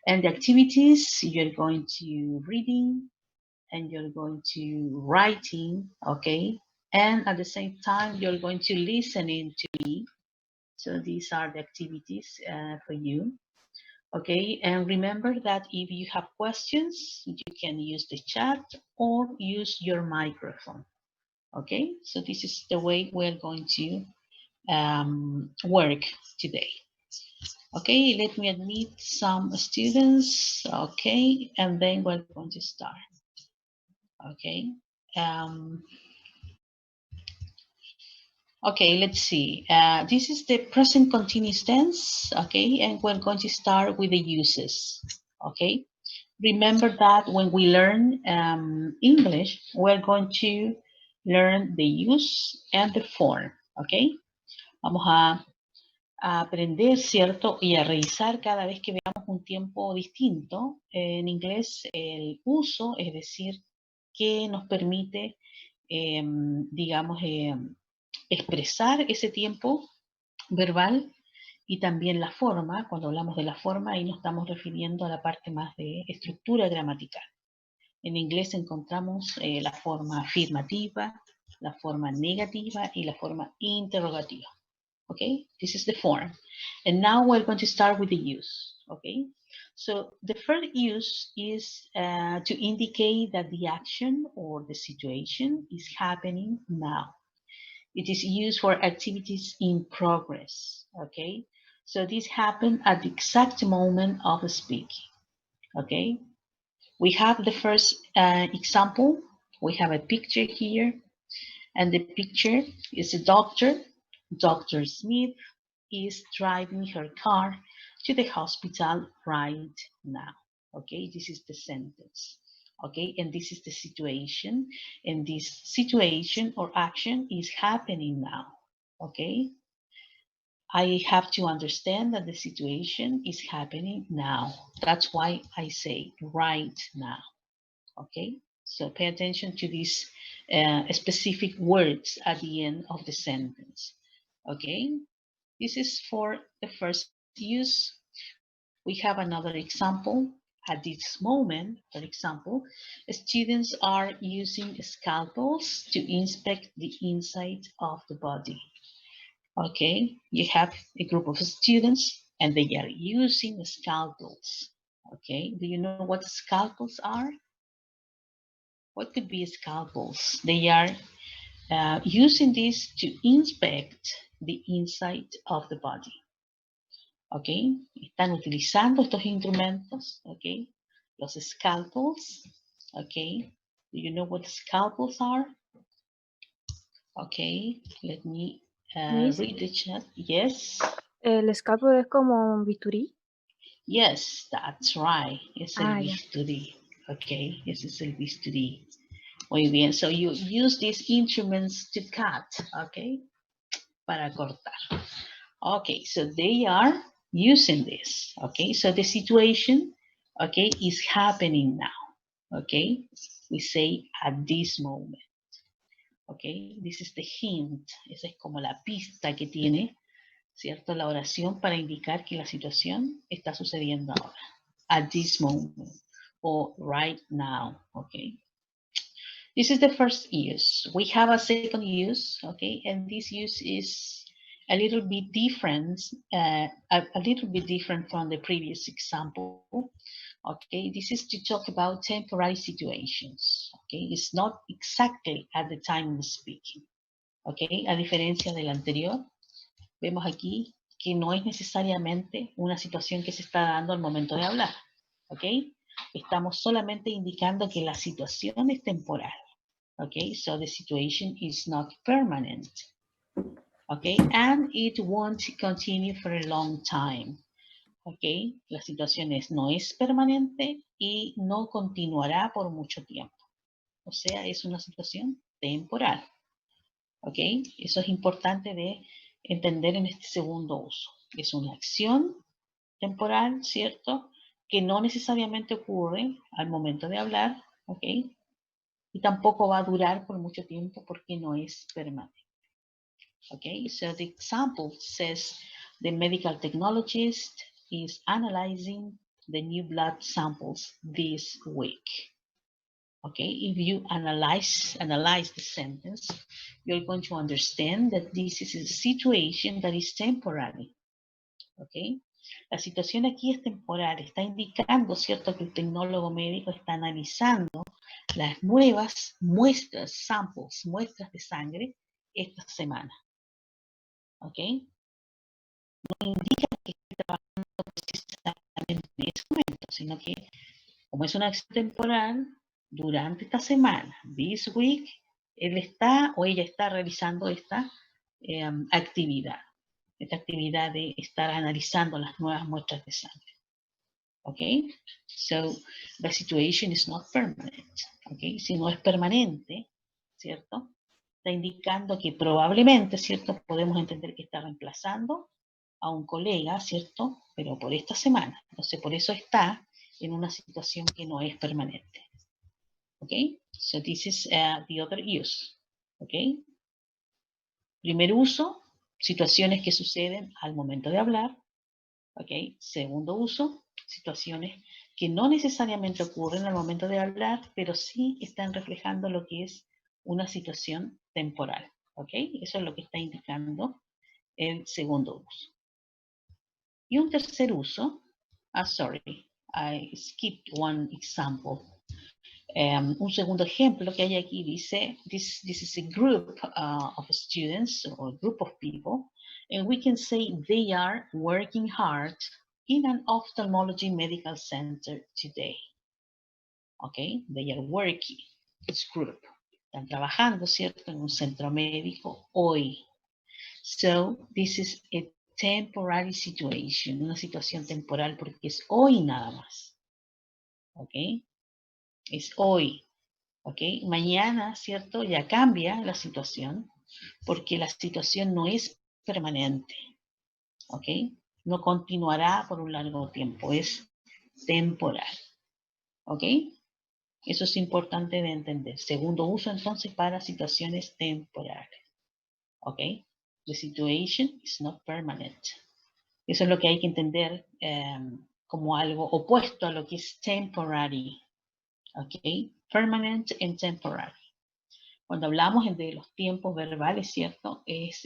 And the activities, you're going to reading and you're going to writing, okay? And at the same time, you're going to listening to me. So these are the activities for you. Okay, and remember that if you have questions, you can use the chat or use your microphone. Okay, so this is the way we're going to work today. Okay, let me admit some students. Okay, and then we're going to start. Okay. Um, okay, let's see. This is the present continuous tense. Okay, and we're going to start with the uses. Okay. Remember that when we learn English, we're going to learn the use and the form. Okay. Vamos a aprender, ¿cierto? Y a revisar cada vez que veamos un tiempo distinto. En inglés, el uso, es decir, que nos permite, digamos, expresar ese tiempo verbal y también la forma. Cuando hablamos de la forma, ahí nos estamos refiriendo a la parte más de estructura gramatical. En inglés encontramos la forma afirmativa, la forma negativa y la forma interrogativa. Okay, this is the form. And now we're going to start with the use. Okay, so the first use is to indicate that the action or the situation is happening now. It is used for activities in progress. Okay, so this happened at the exact moment of speaking. Okay, we have the first example. We have a picture here, and the picture is a doctor. Dr. Smith is driving her car to the hospital right now. Okay, this is the sentence. Okay, and this is the situation, and this situation or action is happening now. Okay, I have to understand that the situation is happening now. That's why I say right now. Okay, so pay attention to these specific words at the end of the sentence. Okay, this is for the first use. We have another example. At this moment, for example, students are using scalpels to inspect the inside of the body. Okay, you have a group of students and they are using scalpels. Okay, do you know what scalpels are? What could be scalpels? They are using this to inspect the inside of the body. ¿Ok? Están utilizando estos instrumentos, ¿ok? Los scalpels, ¿ok? Do you know what scalpels are? Okay, let me read the chat. Yes. ¿El escalpel es como un bisturí? Yes, that's right. Es el bisturí. Okay, ese es el bisturí. Muy bien, so you use these instruments to cut, okay? Para cortar. Okay, so they are using this, okay? So the situation, okay, is happening now, okay? We say at this moment, okay? This is the hint, esa es como la pista que tiene, ¿cierto? La oración para indicar que la situación está sucediendo ahora, at this moment, or right now, okay? This is the first use. We have a second use, okay? And this use is a little bit different, a little bit different from the previous example. Okay, this is to talk about temporary situations. Okay, it's not exactly at the time of speaking. Okay, a diferencia del anterior, vemos aquí que no es necesariamente una situación que se está dando al momento de hablar. Okay, estamos solamente indicando que la situación es temporal. Okay, so the situation is not permanent. Okay, and it won't continue for a long time. Okay, la situación no es permanente y no continuará por mucho tiempo. O sea, es una situación temporal. Okay, eso es importante de entender en este segundo uso. Es una acción temporal, ¿cierto? Que no necesariamente ocurre al momento de hablar, ¿ok? Y tampoco va a durar por mucho tiempo porque no es permanente. Okay, so the example says the medical technologist is analyzing the new blood samples this week. Okay, if you analyze the sentence, you're going to understand that this is a situation that is temporary. Okay, la situación aquí es temporal, está indicando, ¿cierto?, que el tecnólogo médico está analizando las nuevas muestras, samples, muestras de sangre esta semana. ¿Ok? No indica que esté trabajando precisamente en ese momento, sino que como es una acción temporal, durante esta semana, this week, él está o ella está realizando esta actividad de estar analizando las nuevas muestras de sangre. Okay, so the situation is not permanent. Okay, si no es permanente, ¿cierto? Está indicando que probablemente, ¿cierto? Podemos entender que está reemplazando a un colega, ¿cierto? Pero por esta semana. Entonces, por eso está en una situación que no es permanente. Okay, so this is the other use. Okay, primer uso, situaciones que suceden al momento de hablar. Okay, segundo uso, situaciones que no necesariamente ocurren al momento de hablar, pero sí están reflejando lo que es una situación temporal. ¿Ok? Eso es lo que está indicando el segundo uso. Y un tercer uso, sorry, I skipped one example. Un segundo ejemplo que hay aquí dice, this is a group of students or a group of people, and we can say they are working hard in an ophthalmology medical center today. Okay, they are working, this group. Están trabajando, ¿cierto?, en un centro médico hoy. So, this is a temporary situation, una situación temporal porque es hoy nada más. Okay, es hoy. ¿Ok? Mañana, ¿cierto? Ya cambia la situación porque la situación no es permanente. ¿Ok? No continuará por un largo tiempo, es temporal. ¿Ok? Eso es importante de entender. Segundo uso entonces para situaciones temporales. ¿Ok? The situation is not permanent. Eso es lo que hay que entender como algo opuesto a lo que es temporary. ¿Ok? Permanent and temporary. Cuando hablamos de los tiempos verbales, ¿cierto? Es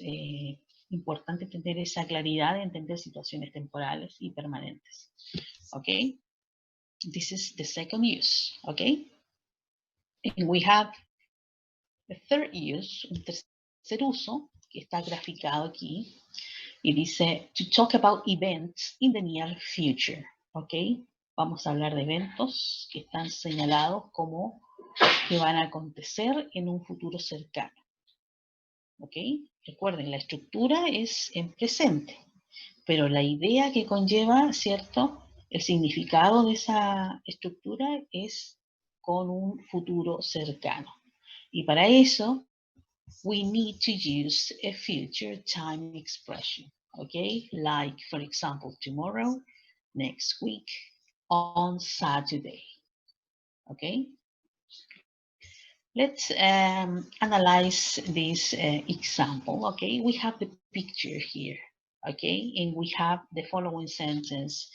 importante tener esa claridad de entender situaciones temporales y permanentes. ¿Ok? This is the second use. ¿Ok? And we have the third use, un tercer uso, que está graficado aquí, y dice, to talk about events in the near future. ¿Ok? Vamos a hablar de eventos que están señalados como que van a acontecer en un futuro cercano. ¿Ok? Recuerden, la estructura es en presente, pero la idea que conlleva, ¿cierto? El significado de esa estructura es con un futuro cercano. Y para eso, we need to use a future time expression. ¿Ok? Like, for example, tomorrow, next week, on Saturday. ¿Ok? Let's analyze this example, okay? We have the picture here, okay? And we have the following sentence.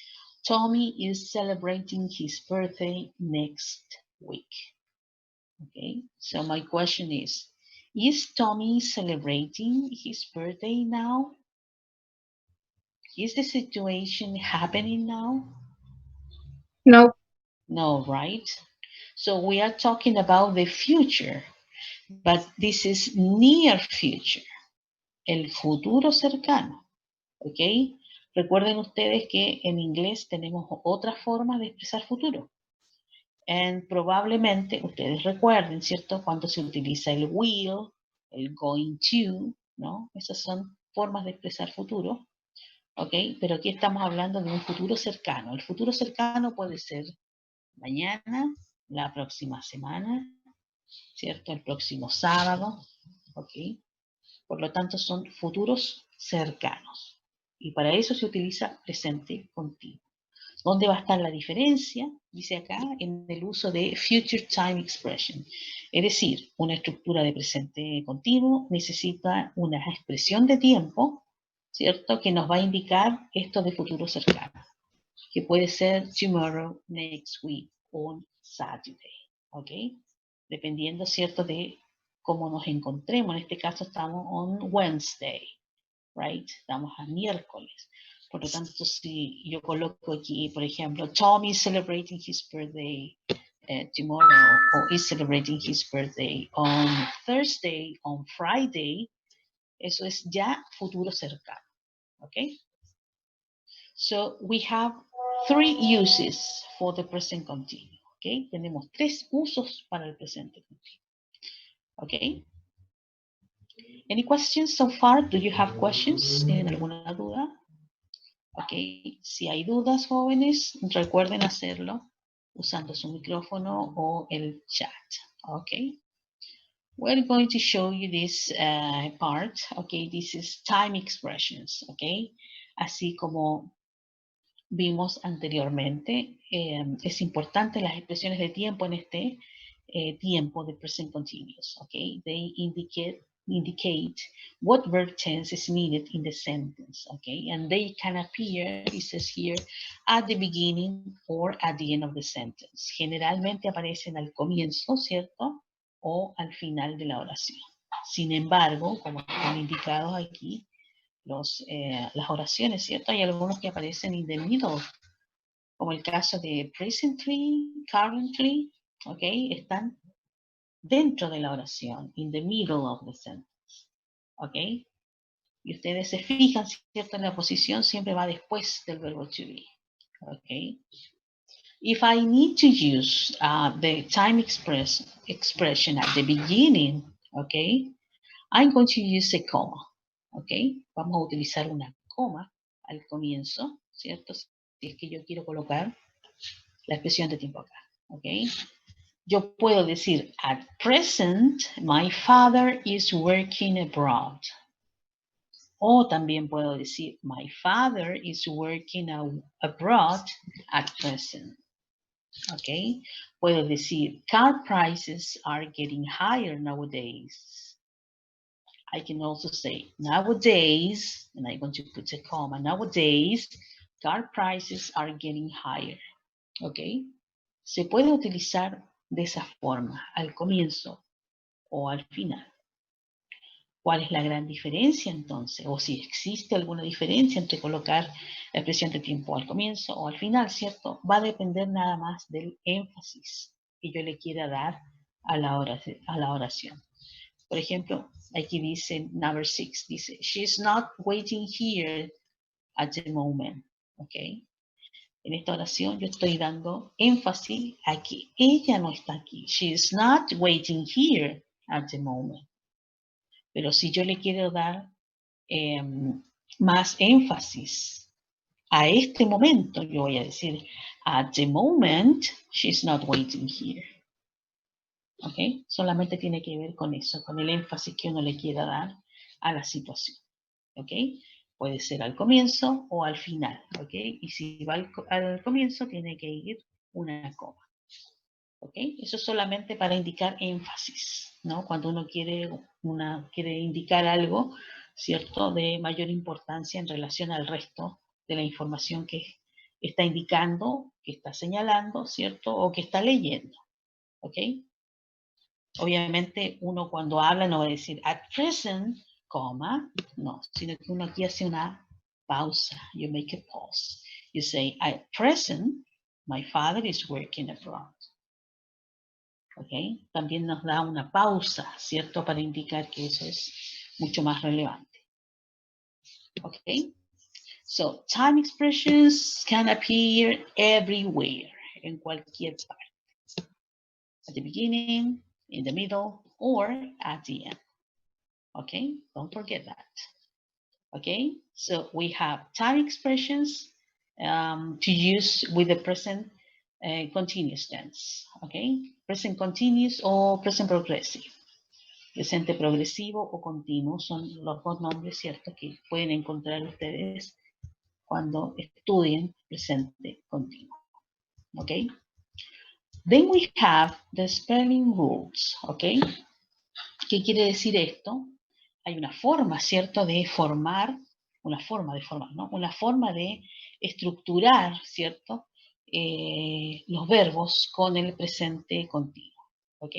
Tommy is celebrating his birthday next week, okay? So my question is Tommy celebrating his birthday now? Is the situation happening now? No. No, right? So we are talking about the future, but this is near future, el futuro cercano, ¿ok? Recuerden ustedes que en inglés tenemos otras formas de expresar futuro. And probablemente ustedes recuerden, ¿cierto? Cuando se utiliza el will, el going to, ¿no? Esas son formas de expresar futuro, ¿ok? Pero aquí estamos hablando de un futuro cercano. El futuro cercano puede ser mañana, la próxima semana, ¿cierto? El próximo sábado, ¿ok? Por lo tanto, son futuros cercanos. Y para eso se utiliza presente continuo. ¿Dónde va a estar la diferencia? Dice acá, en el uso de Future Time Expression. Es decir, una estructura de presente continuo necesita una expresión de tiempo, ¿cierto? Que nos va a indicar esto de futuro cercano. que puede ser tomorrow, next week, on Saturday, ¿ok? Dependiendo, ¿cierto?, de cómo nos encontremos. En este caso estamos on Wednesday, right? Estamos a miércoles. Por lo tanto, si yo coloco aquí, por ejemplo, Tom is celebrating his birthday tomorrow, or is celebrating his birthday on Thursday, on Friday, eso es ya futuro cercano, ¿ok? So we have 3 uses for the present continuous, ¿ok? Tenemos 3 usos para el presente continuo, ¿ok? Any questions so far? Do you have questions? ¿Tienen alguna duda? Ok, si hay dudas, jóvenes, recuerden hacerlo usando su micrófono o el chat. Ok. We're going to show you this part. Okay, this is time expressions. Okay, así como vimos anteriormente, es importante las expresiones de tiempo en este tiempo de present continuous. Okay, they indicate what verb tense is needed in the sentence, okay? And they can appear, it says here, at the beginning or at the end of the sentence. Generalmente aparecen al comienzo, ¿cierto? O al final de la oración. Sin embargo, como están indicados aquí, las oraciones, ¿cierto? Hay algunos que aparecen in the middle, como el caso de presently, currently, ¿ok? Están dentro de la oración, in the middle of the sentence, ¿ok? Y ustedes se fijan, ¿cierto? En la posición siempre va después del verbo to be, ¿ok? If I need to use the time expression at the beginning, ¿ok? I'm going to use a comma, ¿ok? Vamos a utilizar una coma al comienzo, ¿cierto? Si es que yo quiero colocar la expresión de tiempo acá, ¿ok? Yo puedo decir, at present, my father is working abroad. O también puedo decir, my father is working abroad at present. Okay. Puedo decir, car prices are getting higher nowadays. I can also say, nowadays, and I'm going to put a comma, nowadays, car prices are getting higher. Okay. Se puede utilizar de esa forma, al comienzo o al final. ¿Cuál es la gran diferencia entonces? O si existe alguna diferencia entre colocar la expresión de tiempo al comienzo o al final, ¿cierto? Va a depender nada más del énfasis que yo le quiera dar a la oración. Por ejemplo, aquí dice, number 6, dice, she's not waiting here at the moment, ¿ok? En esta oración yo estoy dando énfasis a que ella no está aquí. She is not waiting here at the moment. Pero si yo le quiero dar más énfasis a este momento, yo voy a decir, at the moment, she's not waiting here. ¿Ok? Solamente tiene que ver con eso, con el énfasis que uno le quiera dar a la situación. ¿Ok? Puede ser al comienzo o al final, ¿ok? Y si va al comienzo, tiene que ir una coma, ¿ok? Eso es solamente para indicar énfasis, ¿no? Cuando uno quiere indicar algo, ¿cierto? De mayor importancia en relación al resto de la información que está indicando, que está señalando, ¿cierto? O que está leyendo, ¿ok? Obviamente uno cuando habla no va a decir at present, coma, no, sino que uno aquí hace una pausa. You make a pause. You say, at present, my father is working abroad. ¿Ok? También nos da una pausa, ¿cierto? Para indicar que eso es mucho más relevante. ¿Ok? So, time expressions can appear everywhere, en cualquier parte. At the beginning, in the middle, or at the end. Okay, don't forget that. Okay, so we have time expressions to use with the present continuous tense. Okay, present continuous o present progressive. Presente progresivo o continuo son los dos nombres, ¿cierto?, que pueden encontrar ustedes cuando estudien presente continuo. Okay. Then we have the spelling rules. Okay. ¿Qué quiere decir esto? Hay una forma, ¿cierto?, de formar una forma de formar, ¿no? Una forma de estructurar, ¿cierto? Los verbos con el presente continuo, ¿ok?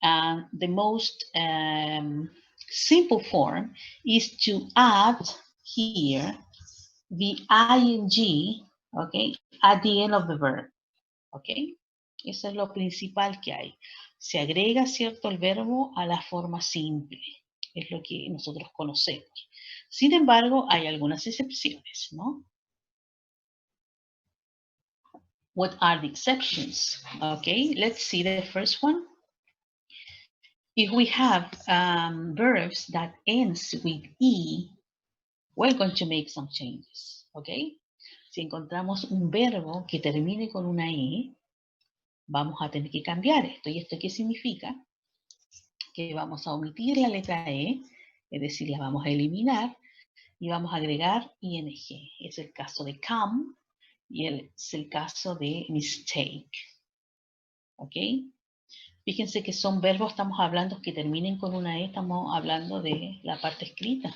And the most simple form is to add here the ing, okay, at the end of the verb, okay. Eso es lo principal que hay. Se agrega, ¿cierto?, el verbo a la forma simple. Es lo que nosotros conocemos. Sin embargo, hay algunas excepciones, ¿no? What are the exceptions? Okay, let's see the first one. If we have verbs that ends with E, we're going to make some changes, okay? Si encontramos un verbo que termine con una E, vamos a tener que cambiar esto. ¿Y esto qué significa? Que vamos a omitir la letra E, es decir, la vamos a eliminar, y vamos a agregar ing. Es el caso de come y es el caso de mistake. ¿Ok? Fíjense que son verbos, estamos hablando que terminen con una E, estamos hablando de la parte escrita.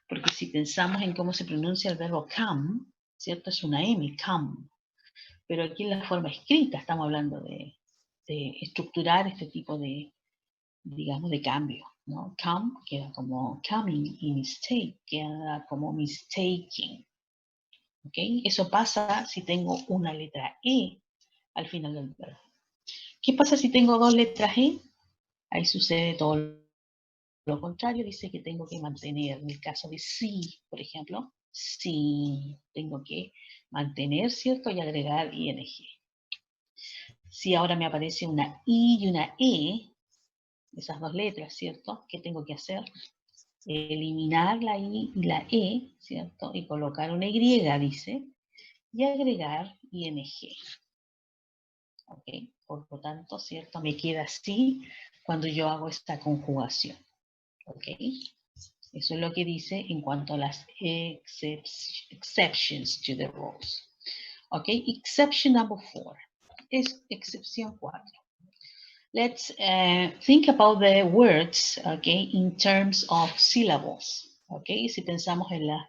Porque si pensamos en cómo se pronuncia el verbo come, ¿cierto? Es una M, come. Pero aquí en la forma escrita estamos hablando de estructurar este tipo de, digamos, de cambio, ¿no? Come queda como coming y mistake queda como mistaking. ¿Ok? Eso pasa si tengo una letra E al final del verbo. ¿Qué pasa si tengo dos letras E? Ahí sucede todo lo contrario, dice que tengo que mantener, en el caso de sí, por ejemplo, sí, tengo que mantener, ¿cierto? Y agregar ing. Si ahora me aparece una I y una E, esas dos letras, ¿cierto? ¿Qué tengo que hacer? Eliminar la I y la E, ¿cierto? Y colocar una Y, dice, y agregar ing. ¿Ok? Por lo tanto, ¿cierto? Me queda así cuando yo hago esta conjugación. ¿Ok? Eso es lo que dice en cuanto a las exceptions to the rules. ¿Ok? Exception number 4. Es excepción 4. Let's think about the words, okay, in terms of syllables, okay. Si pensamos en las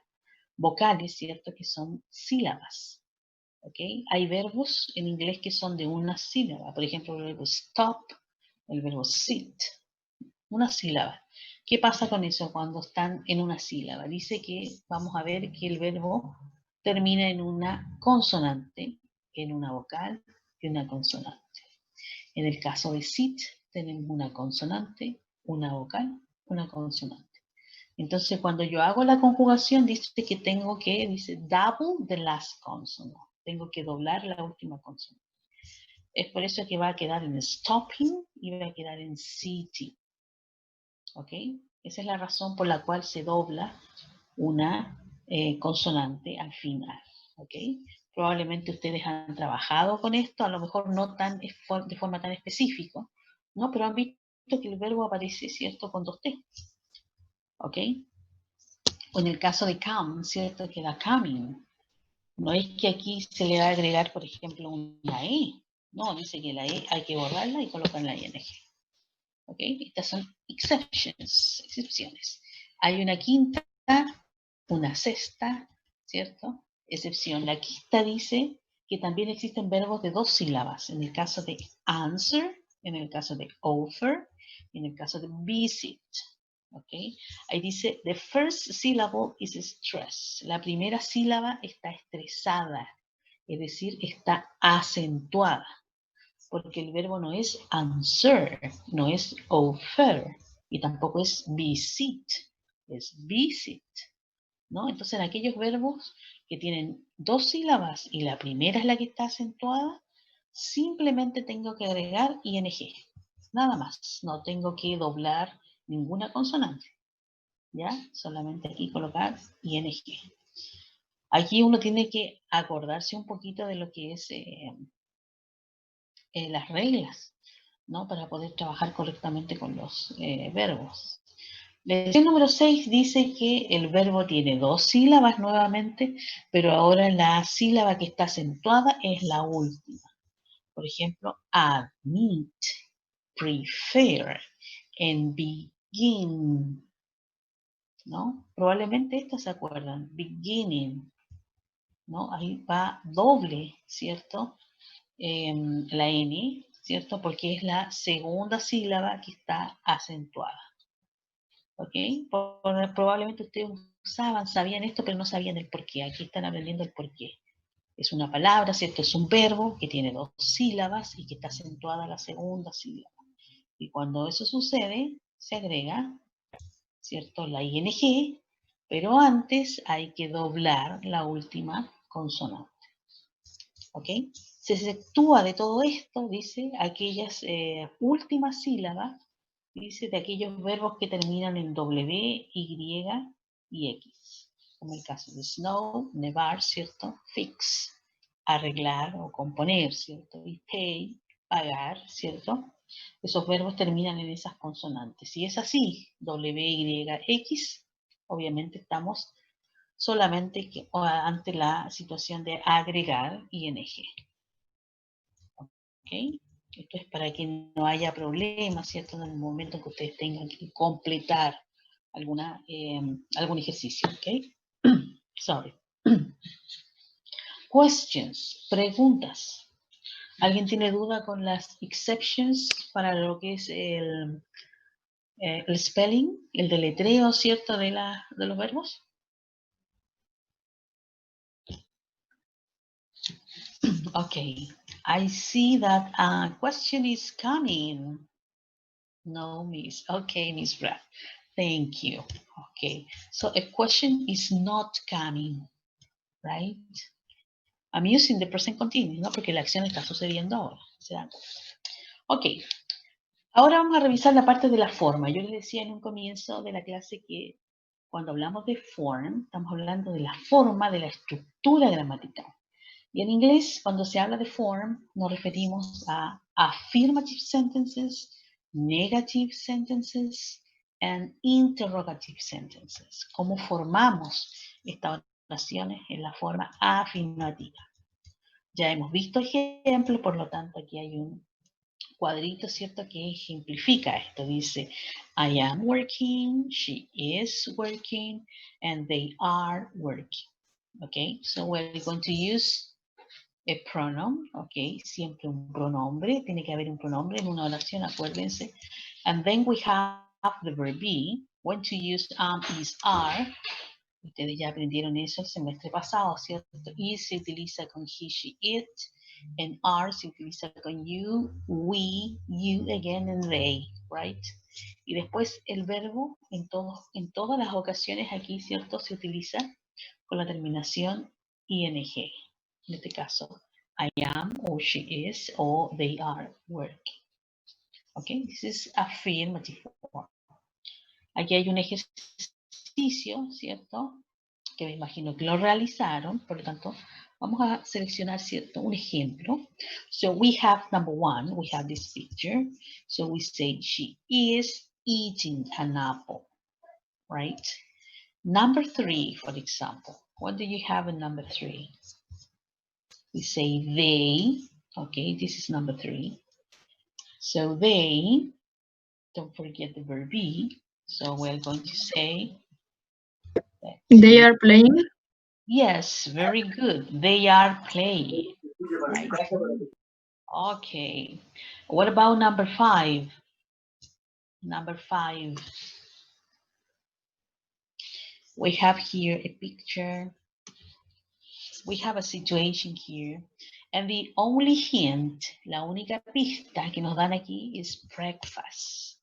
vocales, ¿cierto? Que son sílabas, okay. Hay verbos en inglés que son de una sílaba. Por ejemplo, el verbo stop, el verbo sit, una sílaba. ¿Qué pasa con eso cuando están en una sílaba? Dice que vamos a ver que el verbo termina en una consonante, en una vocal y una consonante. En el caso de sit, tenemos una consonante, una vocal, una consonante. Entonces, cuando yo hago la conjugación, dice que tengo que, dice, double the last consonant. Tengo que doblar la última consonante. Es por eso que va a quedar en stopping y va a quedar en sitting. ¿Ok? Esa es la razón por la cual se dobla una consonante al final. ¿Ok? Probablemente ustedes han trabajado con esto, a lo mejor no tan de forma tan específica, ¿no? Pero han visto que el verbo aparece, ¿cierto?, con dos T. ¿Ok? O en el caso de come, ¿cierto?, queda coming. No es que aquí se le va a agregar, por ejemplo, una E. No, dice que la E hay que borrarla y colocar la ING. ¿Ok? Estas son excepciones. Hay una quinta, una sexta, ¿cierto? Excepción. La quinta dice que también existen verbos de dos sílabas, en el caso de answer, en el caso de offer, en el caso de visit. ¿Ok? Ahí dice, the first syllable is stressed. La primera sílaba está estresada, es decir, está acentuada, porque el verbo no es answer, no es offer, y tampoco es visit, es visit. ¿No? Entonces, en aquellos verbos que tienen dos sílabas y la primera es la que está acentuada, simplemente tengo que agregar ing. Nada más. No tengo que doblar ninguna consonante. ¿Ya? Solamente aquí colocar ing. Aquí uno tiene que acordarse un poquito de lo que es las reglas, ¿no? Para poder trabajar correctamente con los verbos. Lección número 6 dice que el verbo tiene dos sílabas nuevamente, pero ahora la sílaba que está acentuada es la última. Por ejemplo, admit, prefer, and begin. ¿no? Probablemente esto se acuerdan, beginning, ¿no? Ahí va doble, ¿cierto? La N, ¿cierto? Porque es la segunda sílaba que está acentuada, ¿ok? Probablemente ustedes sabían esto, pero no sabían el porqué. Aquí están aprendiendo el porqué. Es una palabra, ¿cierto? Es un verbo que tiene dos sílabas y que está acentuada la segunda sílaba. Y cuando eso sucede, se agrega, ¿cierto? La ing, pero antes hay que doblar la última consonante. ¿Ok? Se exceptúa de todo esto, dice, aquellas últimas sílabas, dice, de aquellos verbos que terminan en W, Y y X. Como el caso de snow, nevar, ¿cierto? Fix, arreglar o componer, ¿cierto? Y pay, pagar, ¿cierto? Esos verbos terminan en esas consonantes. Si es así, W, Y, X, obviamente estamos solamente ante la situación de agregar ing. ¿Ok? Esto es para que no haya problemas, ¿cierto? En el momento en que ustedes tengan que completar algún ejercicio, ¿ok? Sorry. Questions, preguntas. ¿Alguien tiene duda con las exceptions para lo que es el spelling, el deletreo, ¿cierto? De los verbos. Okay, I see that a question is coming. No, Miss. Okay, Miss Brad. Thank you. Okay, so a question is not coming, right? I'm using the present continuous, ¿no? Porque la acción está sucediendo ahora. ¿Se dan cuenta? Ok, ahora vamos a revisar la parte de la forma. Yo les decía en un comienzo de la clase que cuando hablamos de form, estamos hablando de la forma, de la estructura gramatical. Y en inglés, cuando se habla de form, nos referimos a affirmative sentences, negative sentences, and interrogative sentences. Cómo formamos estas oraciones en la forma afirmativa. Ya hemos visto ejemplos, por lo tanto aquí hay un cuadrito, ¿cierto?, que ejemplifica esto. Dice, I am working, she is working, and they are working. Okay, so we're going to use a pronoun, ok, siempre un pronombre, tiene que haber un pronombre en una oración, acuérdense. And then we have the verb be, when to use is, are. Ustedes ya aprendieron eso el semestre pasado, ¿cierto? Is se utiliza con he, she, it, and are se utiliza con you, we, you again, and they, right? Y después el verbo en todas las ocasiones aquí, ¿cierto? Se utiliza con la terminación ing. En este caso, I am, or she is, or they are working. Okay, this is affirmative form. Aquí hay un ejercicio, ¿cierto? Que me imagino que lo realizaron, por lo tanto, vamos a seleccionar, ¿cierto?, un ejemplo. So we have number one, we have this picture. So we say she is eating an apple, right? Number three, for example, what do you have in number three? We say they, okay, this is number three. So they, don't forget the verb be, so we're going to say that They are playing. yes, very good. They are playing, right? Okay. What about number five? Number five. We have here a picture. We have a situation here. And the only hint, la única pista que nos dan aquí is breakfast.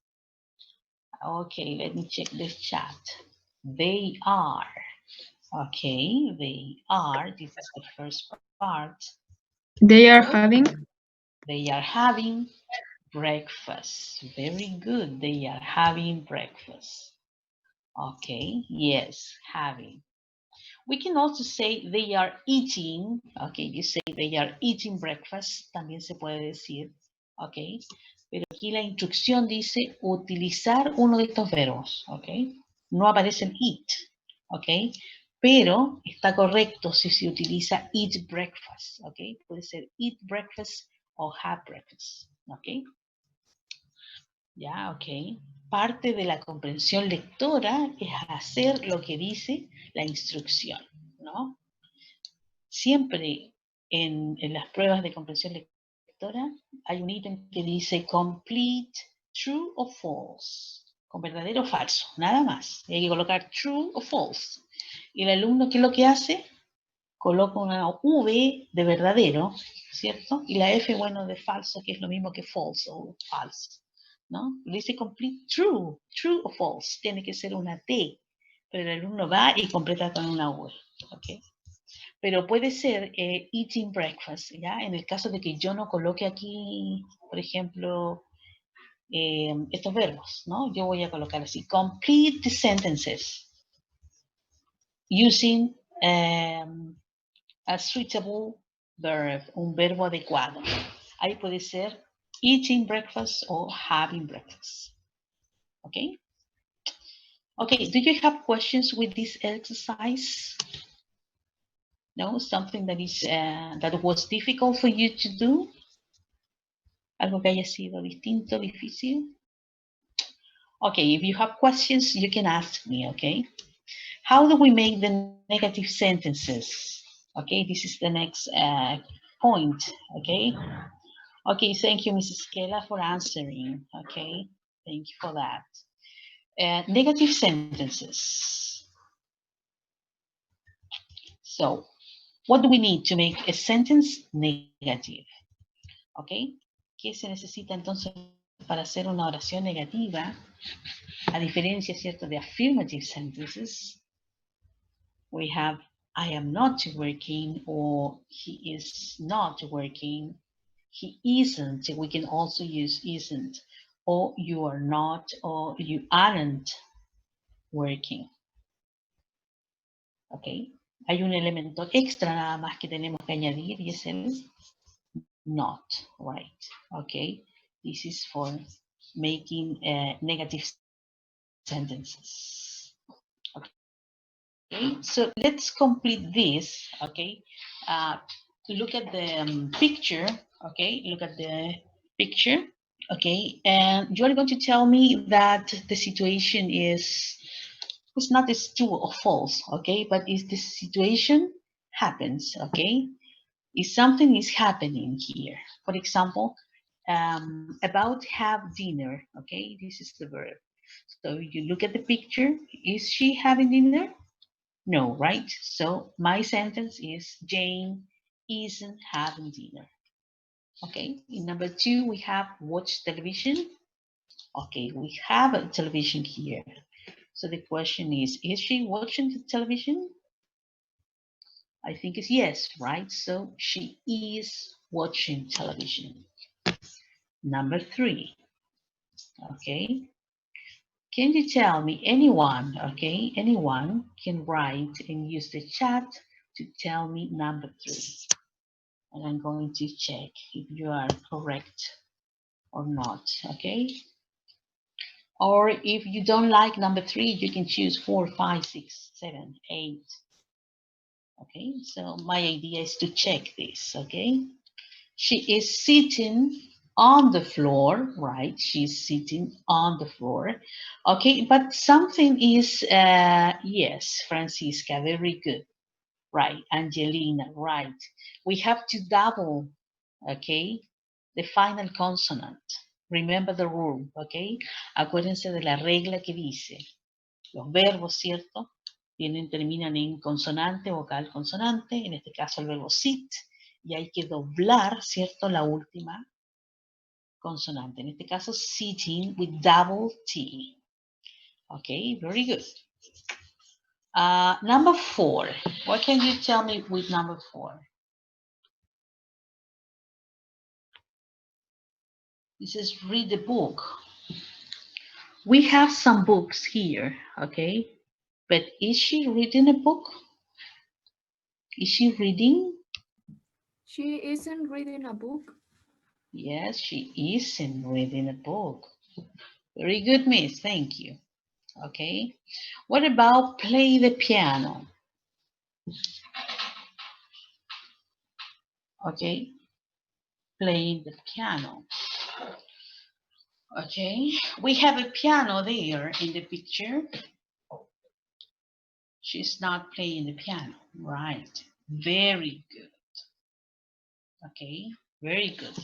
Okay, let me check this chat. They are. Okay, they are. This is the first part. They are having. They are having breakfast. Very good. They are having breakfast. Okay, yes, having. We can also say they are eating. Okay, you say they are eating breakfast. También se puede decir. Okay, pero aquí la instrucción dice utilizar uno de estos verbos. Okay, no aparece el eat. Okay, pero está correcto si se utiliza eat breakfast. Okay, puede ser eat breakfast o have breakfast. Okay. Ya, ok. Parte de la comprensión lectora es hacer lo que dice la instrucción, ¿no? Siempre en las pruebas de comprensión lectora hay un ítem que dice complete true o false, con verdadero o falso, nada más. Y hay que colocar true o false. Y el alumno, ¿qué es lo que hace? Coloca una V de verdadero, ¿cierto? Y la F, bueno, de falso, que es lo mismo que false o false, ¿no? Le dice complete true, true o false, tiene que ser una T, pero el alumno va y completa con una V, ¿ok? Pero puede ser eating breakfast, ¿ya? En el caso de que yo no coloque aquí, por ejemplo, estos verbos, ¿no? Yo voy a colocar así, complete the sentences using a suitable verb, un verbo adecuado. Ahí puede ser eating breakfast o having breakfast. Okay? Okay, do you have questions with this exercise? No, something that is that was difficult for you to do? Algo que haya sido distinto, difícil? Okay, if you have questions, you can ask me, okay? How do we make the negative sentences? Okay, this is the next point, okay? Okay, thank you, Mrs. Kela, for answering. Okay, thank you for that. Negative sentences. So, what do we need to make a sentence negative? Okay, ¿qué se necesita entonces para hacer una oración negativa? A diferencia, ¿cierto?, de affirmative sentences, we have I am not working, or he is not working, he isn't. We can also use isn't, or you are not, or you aren't working. ¿Ok? Hay un elemento extra nada más que tenemos que añadir y es el not, right? ¿Ok? This is for making negative sentences. Okay, so let's complete this, okay? Look at the picture, okay? Look at the picture, okay? And you're going to tell me that the situation is, it's not as true or false, okay? But is this situation happens, okay? If something is happening here, for example, about have dinner, okay? This is the verb. So you look at the picture, is she having dinner? No, right? So my sentence is Jane isn't having dinner. Okay, in number 2, we have watch television. Okay, we have a television here. So the question is she watching the television? I think it's yes, right? So she is watching television. Number 3, okay. Can you tell me anyone, okay, anyone can write and use the chat to tell me number 3. And I'm going to check if you are correct or not, okay? Or if you don't like number 3, you can choose 4, 5, 6, 7, 8. Okay, so my idea is to check this, okay? She is sitting on the floor, right? She's sitting on the floor. Okay, but something is, yes, Francisca, very good. Right, Angelina, right. We have to double, okay, the final consonant. Remember the rule, okay? Acuérdense de la regla que dice, los verbos, ¿cierto? Terminan en consonante, vocal, consonante, en este caso el verbo sit, y hay que doblar, ¿cierto?, la última consonante. En este caso, sitting with double T. Okay, very good. Number 4. What can you tell me with number 4? This is read the book. We have some books here, okay? But is she reading a book? Is she reading? She isn't reading a book. Yes, she isn't reading a book. Very good, miss. Thank you. Okay. What about play the piano? Okay. Playing the piano. Okay, we have a piano there in the picture. She's not playing the piano, right? Very good. Okay, very good.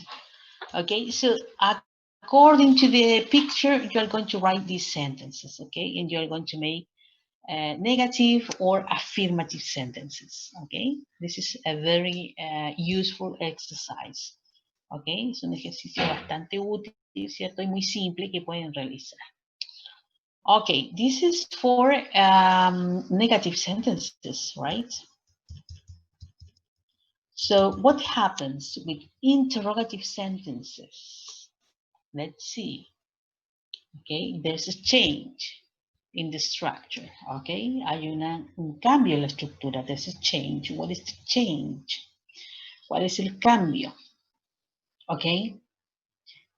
Okay, so according to the picture, you're going to write these sentences, okay? And you're going to make negative or affirmative sentences, okay? This is a very useful exercise, okay? Es un ejercicio bastante útil, ¿cierto? Y muy simple que pueden realizar. Okay, this is for negative sentences, right? So what happens with interrogative sentences? Let's see. Okay, there's a change in the structure. Okay, hay un cambio en la estructura. There's a change. What is the change? ¿Cuál es el cambio? Okay,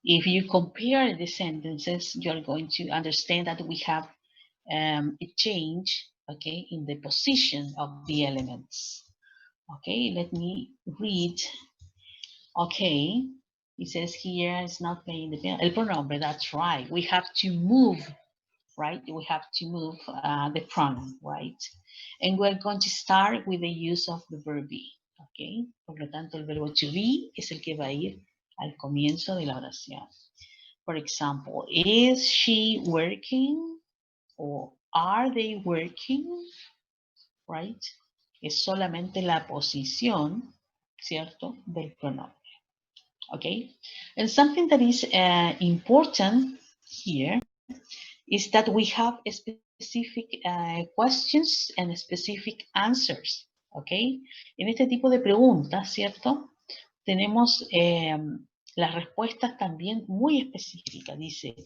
if you compare the sentences, you're going to understand that we have a change, okay, in the position of the elements. Okay, let me read. Okay, it says here it's not playing the piano. El pronombre, that's right. We have to move, right? We have to move the pronoun, right? And we're going to start with the use of the verb be. Okay, por lo tanto el verbo to be es el que va a ir al comienzo de la oración. For example, is she working? Or are they working? Right? Es solamente la posición, ¿cierto? Del pronombre. Okay? And something that is important here is that we have specific questions and specific answers. Okay? En este tipo de preguntas, ¿cierto? Tenemos las respuestas también muy específicas. Dice,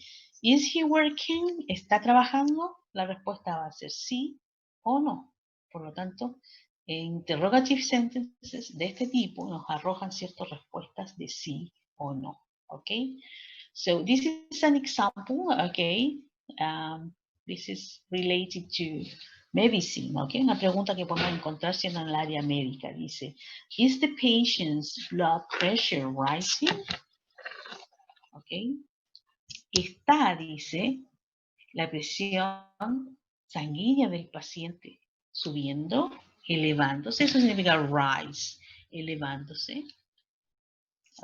¿is he working? ¿Está trabajando? La respuesta va a ser sí o no. Por lo tanto, interrogative sentences de este tipo nos arrojan ciertas respuestas de sí o no. ¿Ok? So this is an example, okay? This is related to medicine, okay? Una pregunta que podemos encontrar siendo en el área médica. Dice, is the patient's blood pressure rising? Okay. Está, dice, la presión sanguínea del paciente subiendo, elevándose. Eso significa rise, elevándose.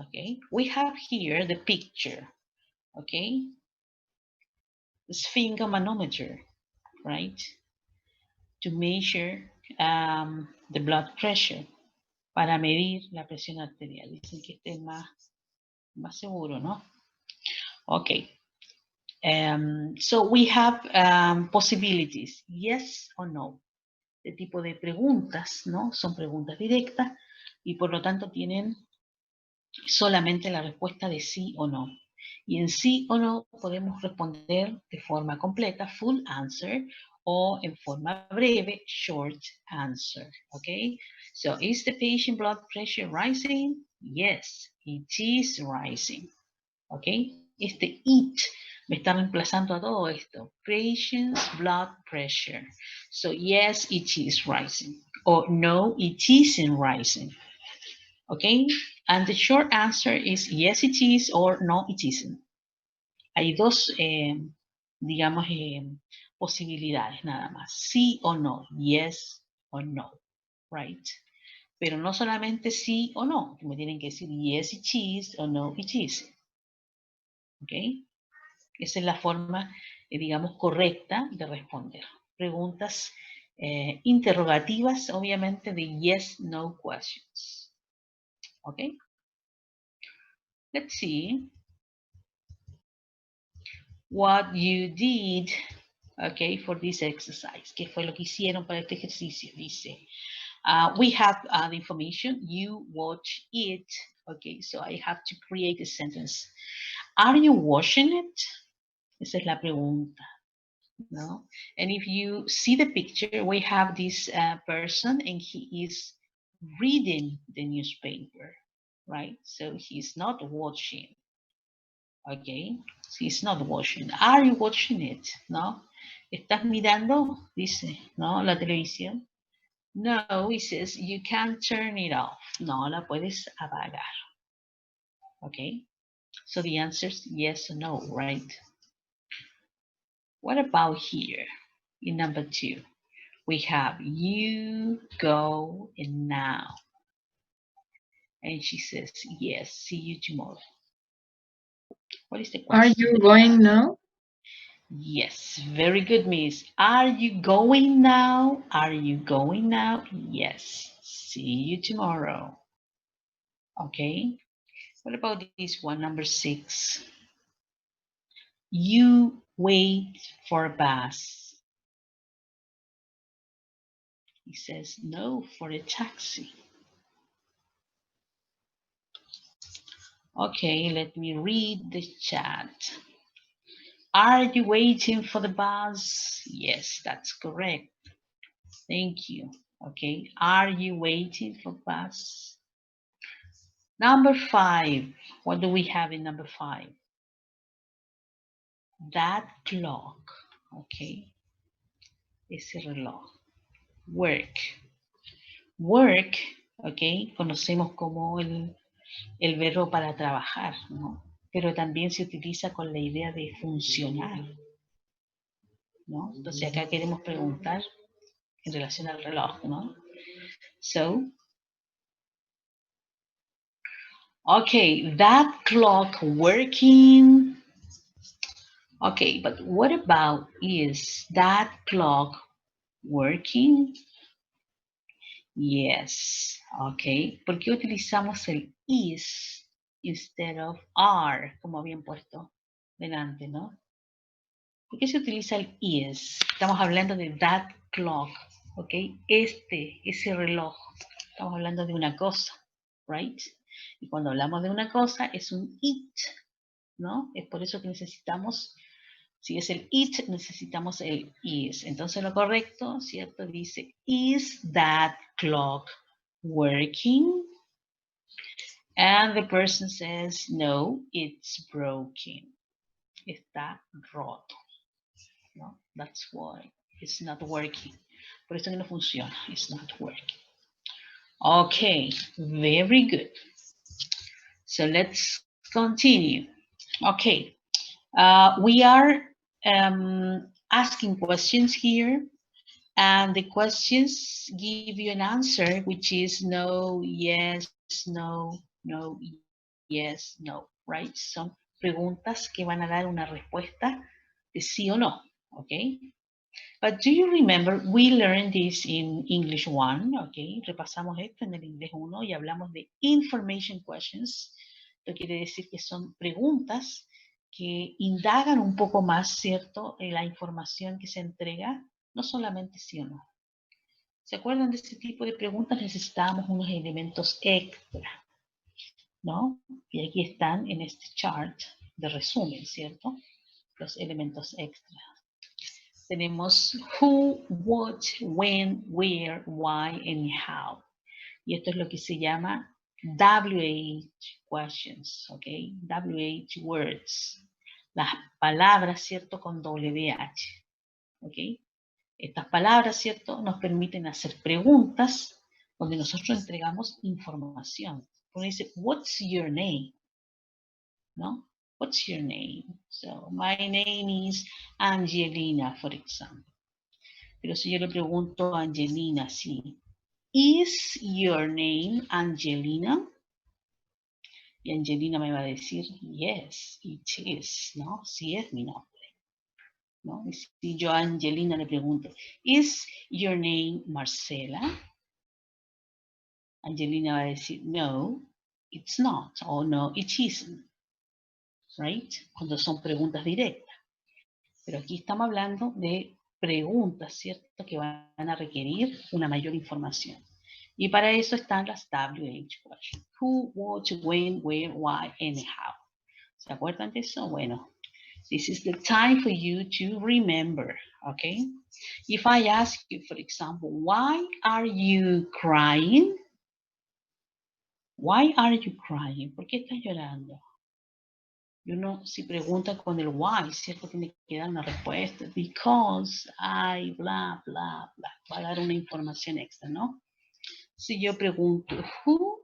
Okay. We have here the picture, okay? Sphygmomanometer, right? To measure the blood pressure, para medir la presión arterial. Dicen que este es más seguro, ¿no? Okay. So we have possibilities, yes or no. Este tipo de preguntas, ¿no? Son preguntas directas y por lo tanto tienen solamente la respuesta de sí o no. Y en sí o no podemos responder de forma completa, full answer, o en forma breve, short answer. Okay? So, is the patient blood pressure rising? Yes, it is rising. Okay? Este it me está reemplazando a todo esto. Patient's blood pressure. So, yes, it is rising. Or no, it isn't rising. Okay? And the short answer is yes, it is, or no, it isn't. Hay dos, digamos, posibilidades nada más. Sí o no. Yes or no. Right? Pero no solamente sí o no. Me tienen que decir yes, it is, o no, it is. Okay? Esa es la forma, digamos, correcta de responder. Preguntas interrogativas, obviamente, de yes, no questions. Okay? Let's see what you did, okay, for this exercise. ¿Qué fue lo que hicieron para este ejercicio? Dice, we have the information, you watch it, okay, so I have to create a sentence. Are you watching it? Esa es la pregunta, no? And if you see the picture, we have this person and he is reading the newspaper, right? So he's not watching. Okay, he's not watching. Are you watching it? No. ¿Estás mirando? Dice, ¿no? La televisión. No, he says, you can't turn it off. No, la puedes apagar. Okay. So the answer is yes or no, right? What about here in number 2? We have you, go, and now. And she says, yes, see you tomorrow. What is the question? Are you going now? Yes, very good, miss. Are you going now? Are you going now? Yes, see you tomorrow. Okay. What about this one, number 6? You wait for a bus. He says no for a taxi. Okay, let me read the chat. Are you waiting for the bus? Yes, that's correct. Thank you. Okay, are you waiting for bus? Number 5. What do we have in number 5? That clock. Okay, ese reloj. Work. Work, ok, conocemos como el verbo para trabajar, ¿no? Pero también se utiliza con la idea de funcionar, ¿no? Entonces acá queremos preguntar en relación al reloj, ¿no? So, okay, that clock working. Okay, but what about is that clock working? Yes, okay. ¿Por qué utilizamos el is instead of are, como habían puesto delante, ¿no? ¿Por qué se utiliza el is? Estamos hablando de that clock, ¿ok? Ese reloj. Estamos hablando de una cosa, right? Y cuando hablamos de una cosa es un it, ¿no? Es por eso que necesitamos, si es el it, necesitamos el is. Entonces lo correcto, ¿cierto? Dice, is that clock working? And the person says, no, it's broken. Está roto. No, that's why it's not working. Por eso que no funciona. It's not working. Okay, very good. So let's continue. Okay, we are asking questions here, and the questions give you an answer, which is no, yes, no, no, yes, no, right? Son preguntas que van a dar una respuesta de sí o no, okay? But do you remember, we learned this in English 1, okay? Repasamos esto en el inglés 1 y hablamos de information questions. Esto quiere decir que son preguntas que indagan un poco más, ¿cierto? En la información que se entrega, no solamente sí o no. ¿Se acuerdan de ese tipo de preguntas? Necesitábamos unos elementos extra, ¿no? Y aquí están en este chart de resumen, ¿cierto? Los elementos extra. Tenemos who, what, when, where, why, and how. Y esto es lo que se llama WH questions, ¿ok? WH words. Las palabras, ¿cierto? Con WH, ¿ok? Estas palabras, ¿cierto? Nos permiten hacer preguntas donde nosotros entregamos información. Uno dice, what's your name? ¿No? What's your name? So, my name is Angelina, for example. Pero si yo le pregunto a Angelina, sí, ¿is your name Angelina? Y Angelina me va a decir, yes, it is, ¿no? Sí es mi nombre, ¿no? Y si yo a Angelina le pregunto, ¿is your name Marcela? Angelina va a decir, no, it's not, o no, it isn't, right? Cuando son preguntas directas. Pero aquí estamos hablando de preguntas, ¿cierto? Que van a requerir una mayor información. Y para eso están las WH questions. Who, what, when, where, why, and how. ¿Se acuerdan de eso? Bueno, this is the time for you to remember, okay? If I ask you, for example, why are you crying? Why are you crying? ¿Por qué estás llorando? Y uno, si pregunta con el why, ¿cierto? Tiene que dar una respuesta. Because I, bla, bla, bla. Va a dar una información extra, ¿no? Si yo pregunto, who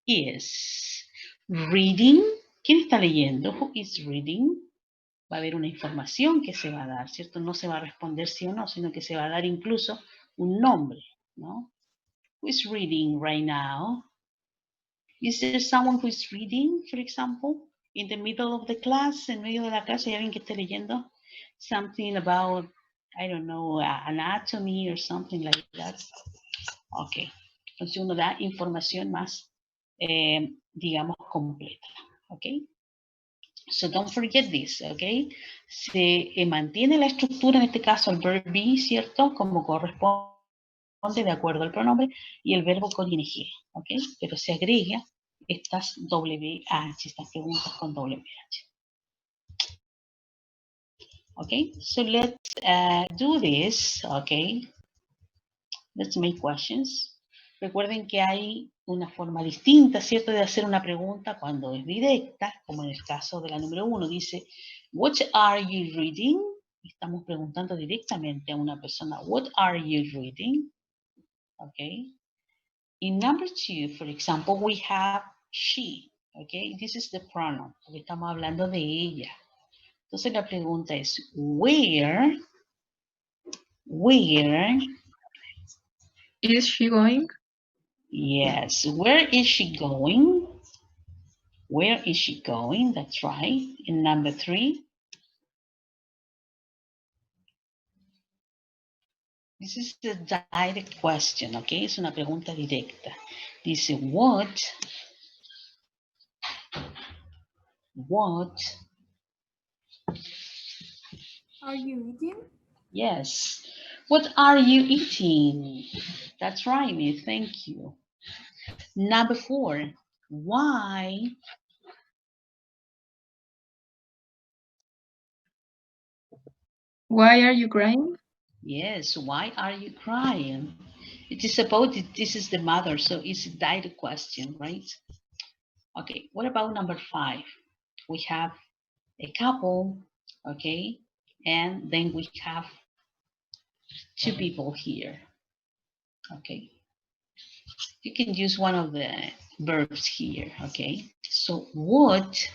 is reading? ¿Quién está leyendo? Who is reading? Va a haber una información que se va a dar, ¿cierto? No se va a responder sí o no, sino que se va a dar incluso un nombre, ¿no? Who is reading right now? Is there someone who is reading, for example, in the middle of the class, en medio de la clase, hay alguien que esté leyendo something about, I don't know, anatomy or something like that? Ok, entonces uno da información más, digamos, completa, ok? So don't forget this, ok? Se mantiene la estructura, en este caso el verb be, ¿cierto? Como corresponde de acuerdo al pronombre y el verbo con ing, ok? Pero se agrega estas WH, estas preguntas con WH. Okay, so let's do this, okay? Let's make questions. Recuerden que hay una forma distinta, ¿cierto?, de hacer una pregunta cuando es directa, como en el caso de la número 1, dice, what are you reading? Estamos preguntando directamente a una persona, what are you reading? Okay. In number 2, for example, we have she, okay? This is the pronoun, porque estamos hablando de ella. Entonces la pregunta es, where Is she going? yes, where is she going? Where is she going? That's right. In number 3, this is the direct question, okay? Es una pregunta directa. Dice, what Are you eating? yes, what are you eating? That's right, Miss, thank you. Number 4, why? Why are you crying? Yes, why are you crying? It is about, this is the mother, so it's a direct question, right? Okay, what about number 5? We have a couple, okay? And then we have 2 people here, okay? You can use one of the verbs here, okay? So what,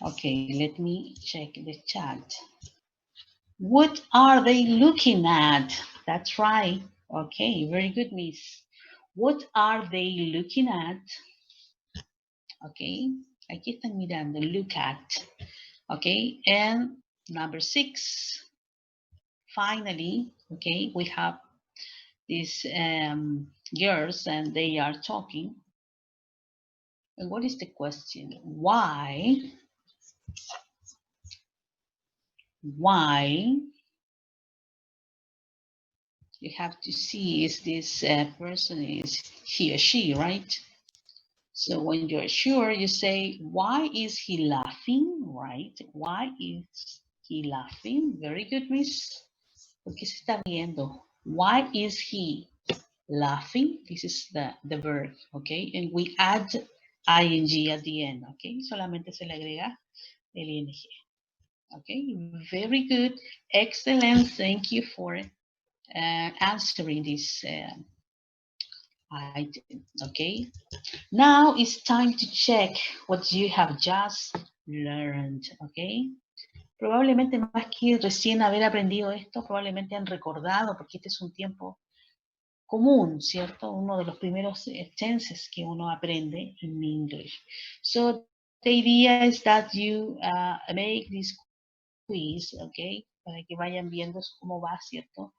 okay, let me check the chat. What are they looking at? That's right. Okay, very good, Miss. What are they looking at? Okay, aquí están mirando, look at. Okay, and number 6, finally, okay, we have these girls and they are talking. And what is the question? Why you have to see is this person is he or she, right? So when you're sure, you say, why is he laughing, right? Why is he laughing? Very good, Miss. ¿Por qué se está riendo? Why is he laughing? This is the verb, okay? And we add ing at the end, okay? Solamente se le agrega el ing. Okay, very good. Excellent. Thank you for answering this item, okay? Now it's time to check what you have just learned, okay? Probablemente más que recién haber aprendido esto, probablemente han recordado, porque este es un tiempo común, ¿cierto? Uno de los primeros tenses que uno aprende en English. So the idea is that you make this quiz, okay? Para que vayan viendo cómo va, ¿cierto?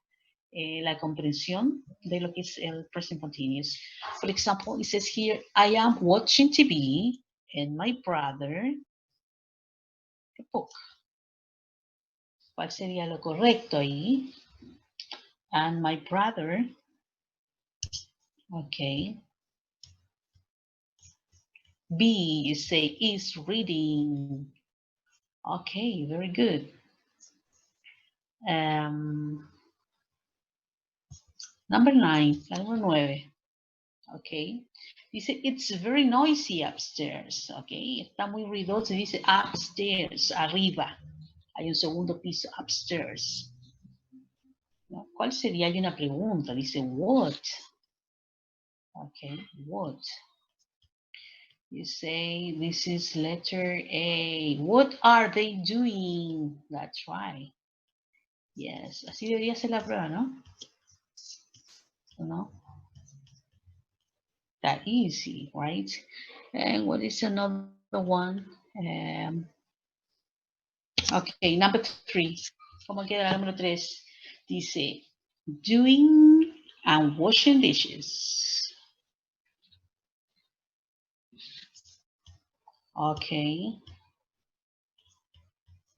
La comprensión de lo que es el present continuous. For example, it says here, I am watching TV and my brother, a book. ¿Cuál sería lo correcto ahí? And my brother, okay. B, you say is reading. Okay, very good. Number 9, la número 9. Okay. Dice, it's very noisy upstairs. Okay. Está muy ruidoso. Dice upstairs, arriba. Hay un segundo piso, upstairs. ¿No? ¿Cuál sería? Hay una pregunta. Dice, what? Okay, would. You say this is letter A. What are they doing? That's right. Yes, así debería ser la prueba, ¿no? ¿No? That easy, right? And what is another one? Okay, number 3. ¿Cómo queda la número 3? Dice, doing and washing dishes. Okay.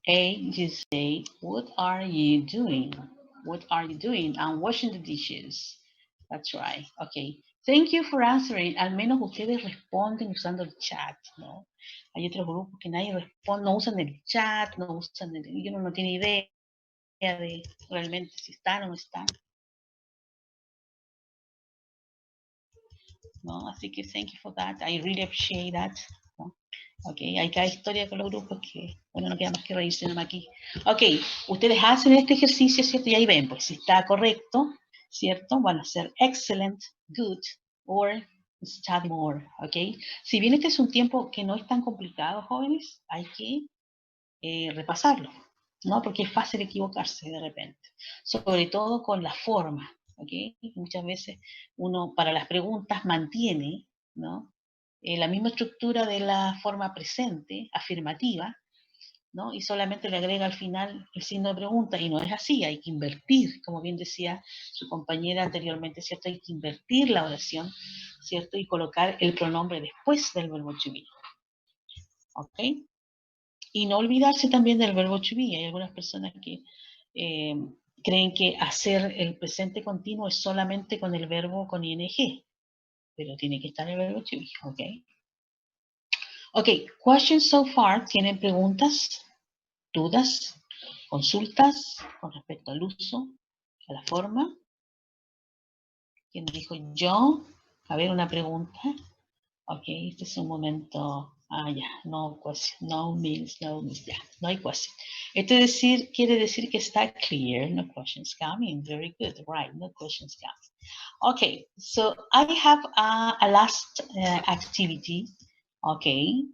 A, you say, what are you doing? What are you doing? I'm washing the dishes. That's right. Okay. Thank you for answering. Al menos ustedes responden usando el chat, ¿no? Hay otros grupos que nadie responde, no usan el chat, no usan el, y uno no tiene idea de realmente si están o no están. ¿No? Así que thank you for that. I really appreciate that. ¿No? Ok, hay cada historia con los grupos que, bueno, no queda más que reírse nomás aquí. Ok, ustedes hacen este ejercicio, ¿cierto? Y ahí ven, pues si está correcto, ¿cierto? Van a ser excellent, good, or study more, ¿ok? Si bien este es un tiempo que no es tan complicado, jóvenes, hay que repasarlo, ¿no? Porque es fácil equivocarse de repente, sobre todo con la forma, ¿ok? Muchas veces uno para las preguntas mantiene, ¿no? La misma estructura de la forma presente, afirmativa, ¿no? Y solamente le agrega al final el signo de pregunta, y no es así, hay que invertir, como bien decía su compañera anteriormente, ¿cierto? Hay que invertir la oración, ¿cierto? Y colocar el pronombre después del verbo to be, ¿ok? Y no olvidarse también del verbo to be. Hay algunas personas que creen que hacer el presente continuo es solamente con el verbo con ing, pero tiene que estar el verbo to be, ¿ok? Ok, questions so far. ¿Tienen preguntas, dudas, consultas con respecto al uso, a la forma? ¿Quién dijo yo? A ver, una pregunta. Ok, este es un momento. Ya, no question, no means, ya, no hay question. Esto quiere decir que está clear, no questions coming. Very good, right, no questions coming. Okay, so I have a last activity. Okay,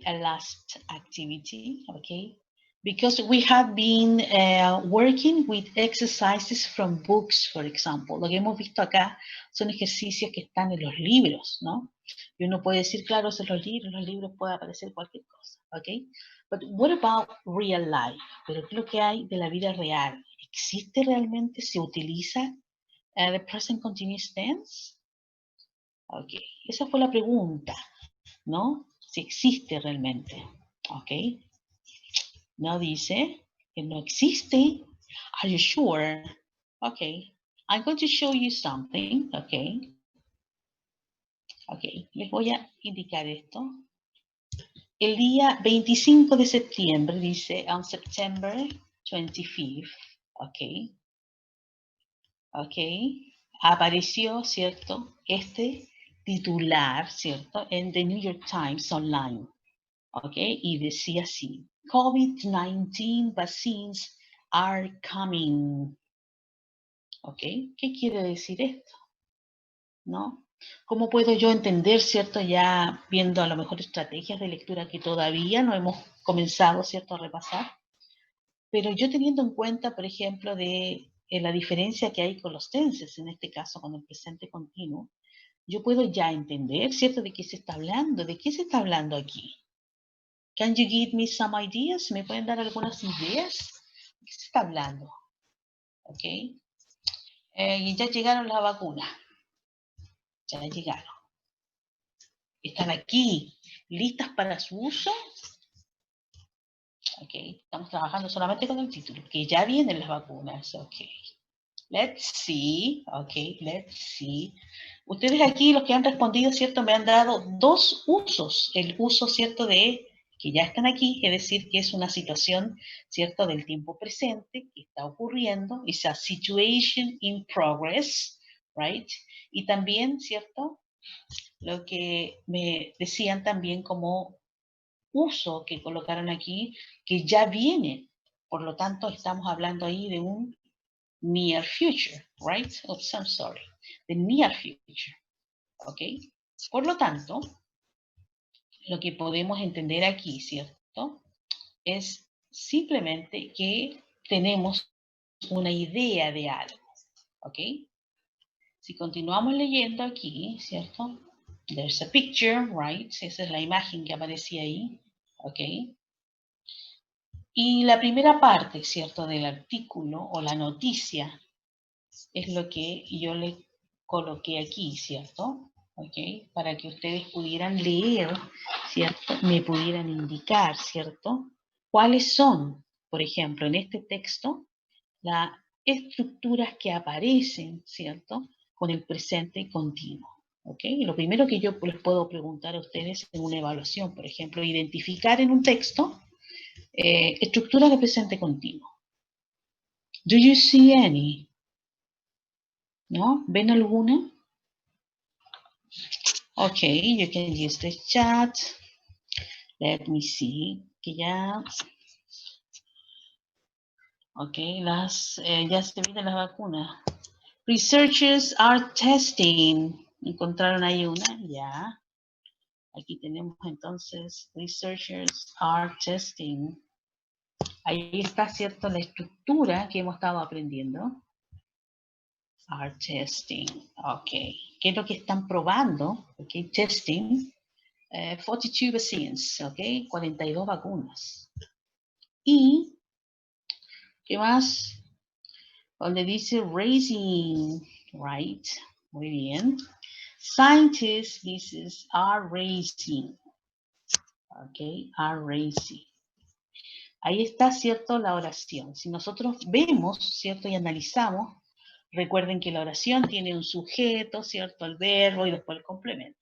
a last activity. Okay, because we have been working with exercises from books, for example. Lo que hemos visto acá son ejercicios que están en los libros, ¿no? Y uno puede decir, claro, son los libros puede aparecer cualquier cosa, ¿ok? But what about real life? Pero ¿qué es lo que hay de la vida real? ¿Existe realmente? ¿Se utiliza the present continuous tense? Ok, esa fue la pregunta, ¿no? Si existe realmente, ¿ok? No dice que no existe. Are you sure? Okay. I'm going to show you something. Okay. Okay. Les voy a indicar esto. El día 25 de septiembre, dice, on September 25th. Okay. Okay. Apareció, ¿cierto? Este titular, ¿cierto? En The New York Times Online. Okay. Y decía así. COVID-19 vaccines are coming. ¿Ok? ¿Qué quiere decir esto? ¿No? ¿Cómo puedo yo entender, cierto, ya viendo a lo mejor estrategias de lectura que todavía no hemos comenzado, cierto, a repasar? Pero yo teniendo en cuenta, por ejemplo, de la diferencia que hay con los tenses, en este caso con el presente continuo, yo puedo ya entender, cierto, de qué se está hablando, de qué se está hablando aquí. Can you give me some ideas? ¿Me pueden dar algunas ideas? ¿De qué se está hablando? ¿Ok? Y ya llegaron las vacunas. Ya llegaron. Están aquí, listas para su uso. Ok, estamos trabajando solamente con el título, que ya vienen las vacunas. Ok, let's see. Ok, let's see. Ustedes aquí, los que han respondido, ¿cierto? Me han dado dos usos. El uso, ¿cierto? De que ya están aquí, es decir, que es una situación, ¿cierto? Del tiempo presente que está ocurriendo. It's a situation in progress, right? Y también, ¿cierto? Lo que me decían también como uso que colocaron aquí, que ya viene. Por lo tanto, estamos hablando ahí de un near future, right? Oops, I'm sorry. the near future. ¿Ok? Por lo tanto, lo que podemos entender aquí, ¿cierto? Es simplemente que tenemos una idea de algo. ¿Ok? Si continuamos leyendo aquí, ¿cierto? There's a picture, right? Esa es la imagen que aparecía ahí. ¿Ok? Y la primera parte, ¿cierto? Del artículo o la noticia es lo que yo le coloqué aquí, ¿cierto? ¿Ok? Para que ustedes pudieran leer, ¿cierto? Me pudieran indicar, ¿cierto? ¿Cuáles son, por ejemplo, en este texto, las estructuras que aparecen, ¿cierto? Con el presente continuo. ¿Ok? Lo primero que yo les puedo preguntar a ustedes en una evaluación, por ejemplo, identificar en un texto estructura de presente continuo. Do you see any? ¿No? ¿Ven alguna? Okay, you can use the chat. Let me see. Que ya. Ok, ya se vienen las vacunas. Researchers are testing. ¿Encontraron ahí una? Ya. Aquí tenemos entonces, researchers are testing. Ahí está, ¿cierto? La estructura que hemos estado aprendiendo. Are testing. Ok. ¿Qué es lo que están probando? Ok, testing. 42 vaccines, ok, 42 vacunas. Y, ¿qué más? Donde dice raising, right, muy bien. Scientists, dices, are raising, ok, are raising. Ahí está, ¿cierto? La oración. Si nosotros vemos, ¿cierto? Y analizamos, recuerden que la oración tiene un sujeto, ¿cierto? El verbo y después el complemento.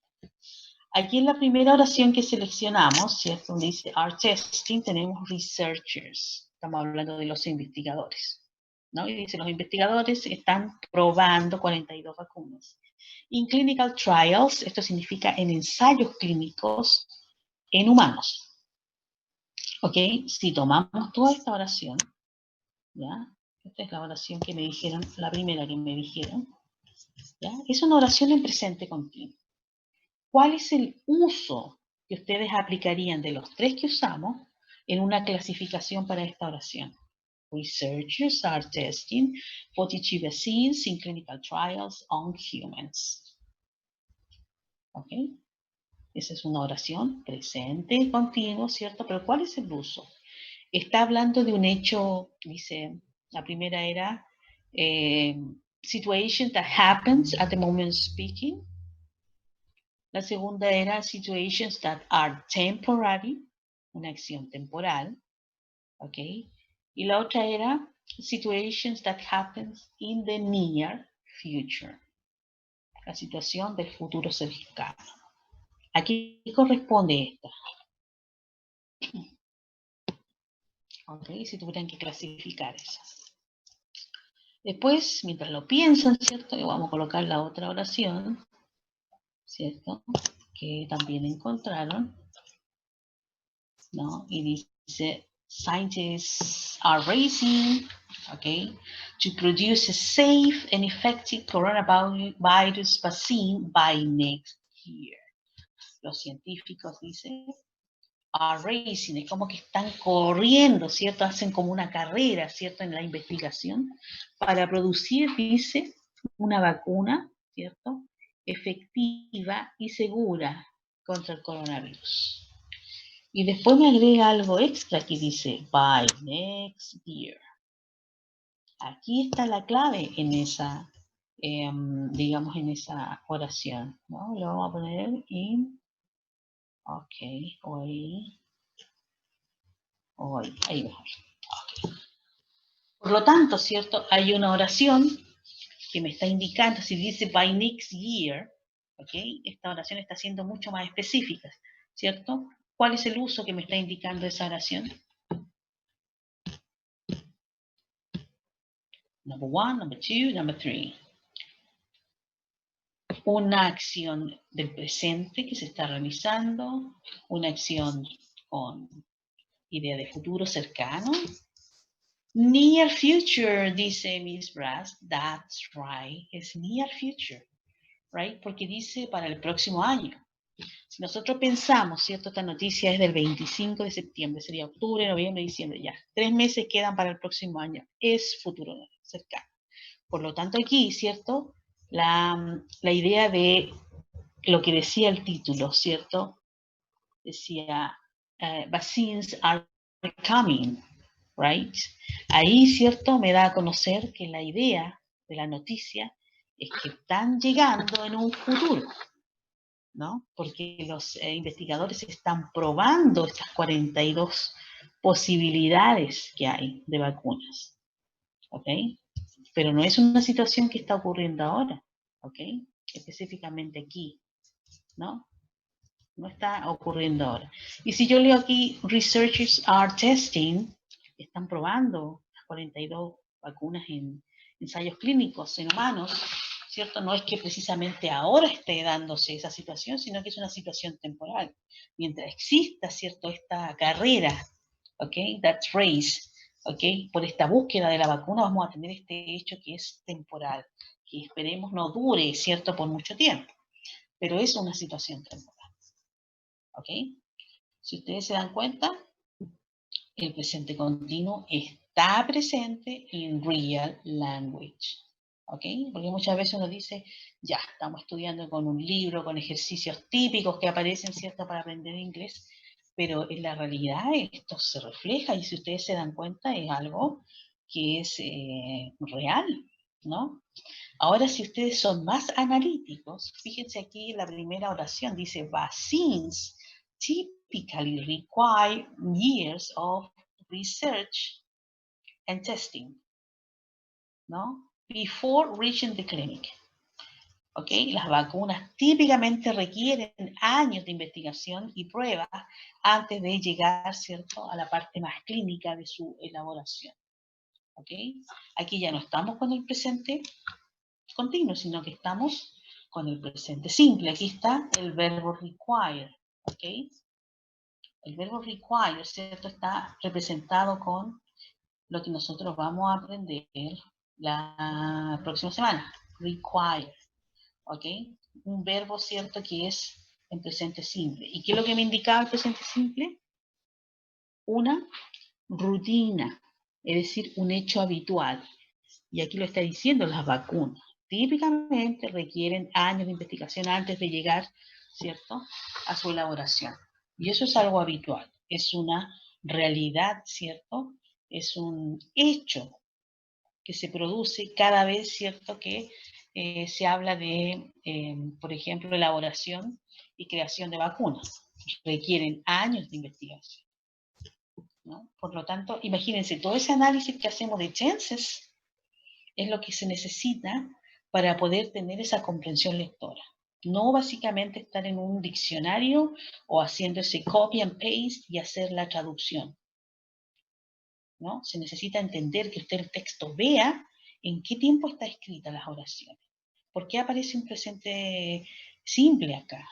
Aquí en la primera oración que seleccionamos, ¿cierto? Donde dice are testing, tenemos researchers. Estamos hablando de los investigadores, ¿no? Y dice los investigadores están probando 42 vacunas. In clinical trials, esto significa en ensayos clínicos en humanos. ¿Ok? Si tomamos toda esta oración, ¿ya? Esta es la oración que me dijeron, la primera que me dijeron, ¿ya? Es una oración en presente continuo. ¿Cuál es el uso que ustedes aplicarían de los tres que usamos en una clasificación para esta oración? Researchers are testing 42 vaccines in clinical trials on humans. ¿Ok? Esa es una oración presente, continuo, ¿cierto? Pero ¿cuál es el uso? Está hablando de un hecho, dice, la primera era situation that happens at the moment speaking. La segunda era situations that are temporary, una acción temporal, ¿ok? Y la otra era situations that happens in the near future, la situación del futuro cercano. ¿A qué corresponde esta? ¿Ok? Si tuvieran que clasificar esa. Después, mientras lo piensan, ¿cierto? Y vamos a colocar la otra oración, ¿cierto? Que también encontraron, ¿no? Y dice, scientists are racing, okay, to produce a safe and effective coronavirus vaccine by next year. Los científicos dicen, are racing, es como que están corriendo, ¿cierto? Hacen como una carrera, ¿cierto? En la investigación para producir, dice, una vacuna, ¿cierto? Efectiva y segura contra el coronavirus. Y después me agrega algo extra que dice, by next year. Aquí está la clave en esa, digamos, en esa oración, ¿no? Lo vamos a poner in, ok, hoy, ahí mejor. Okay. Por lo tanto, ¿cierto? Hay una oración que me está indicando, si dice by next year, ok, esta oración está siendo mucho más específica, ¿cierto? ¿Cuál es el uso que me está indicando esa oración? Number one, number two, number three. Una acción del presente que se está realizando, una acción con idea de futuro cercano, Near future, dice Miss Brass. That's right. Es near future, right? Porque dice para el próximo año. Si nosotros pensamos, ¿cierto? Esta noticia es del 25 de septiembre, sería octubre, noviembre, diciembre, ya. 3 meses quedan para el próximo año. Es futuro cercano. Por lo tanto, aquí, ¿cierto? La idea de lo que decía el título, ¿cierto? Decía, vaccines are coming, right? Ahí, ¿cierto? Me da a conocer que la idea de la noticia es que están llegando en un futuro, ¿no? Porque los investigadores están probando estas 42 posibilidades que hay de vacunas, ¿ok? Pero no es una situación que está ocurriendo ahora, ¿ok? Específicamente aquí, ¿no? No está ocurriendo ahora. Y si yo leo aquí, researchers are testing, están probando las 42 vacunas en ensayos clínicos en humanos, ¿cierto? No es que precisamente ahora esté dándose esa situación, sino que es una situación temporal. Mientras exista, ¿cierto? Esta carrera, ¿ok? That race, ¿ok? Por esta búsqueda de la vacuna vamos a tener este hecho que es temporal, que esperemos no dure, ¿cierto? Por mucho tiempo, pero es una situación temporal. ¿Ok? Si ustedes se dan cuenta, el presente continuo está presente en real language. ¿Ok? Porque muchas veces uno dice, ya, estamos estudiando con un libro, con ejercicios típicos que aparecen, ¿cierto?, para aprender inglés, pero en la realidad esto se refleja y si ustedes se dan cuenta es algo que es real, ¿no? Ahora, si ustedes son más analíticos, fíjense aquí la primera oración, dice, vaccines typically require years of research and testing, ¿no? Before reaching the clinic. ¿Ok? Las vacunas típicamente requieren años de investigación y pruebas antes de llegar, ¿cierto?, a la parte más clínica de su elaboración. ¿Ok? Aquí ya no estamos con el presente continuo, sino que estamos con el presente simple. Aquí está el verbo require, ¿ok? El verbo require, ¿cierto? Está representado con lo que nosotros vamos a aprender la próxima semana. Require, ¿ok? Un verbo, ¿cierto? Que es en presente simple. ¿Y qué es lo que me indicaba el presente simple? Una rutina, es decir, un hecho habitual. Y aquí lo está diciendo, las vacunas típicamente requieren años de investigación antes de llegar, ¿cierto?, a su elaboración. Y eso es algo habitual, es una realidad, ¿cierto? Es un hecho que se produce cada vez, ¿cierto?, que se habla de, por ejemplo, elaboración y creación de vacunas. Requieren años de investigación, ¿no? Por lo tanto, imagínense, todo ese análisis que hacemos de chances es lo que se necesita para poder tener esa comprensión lectora. No básicamente estar en un diccionario o haciendo ese copy and paste y hacer la traducción, ¿no? Se necesita entender que usted el texto vea en qué tiempo está escrita las oraciones. ¿Por qué aparece un presente simple acá?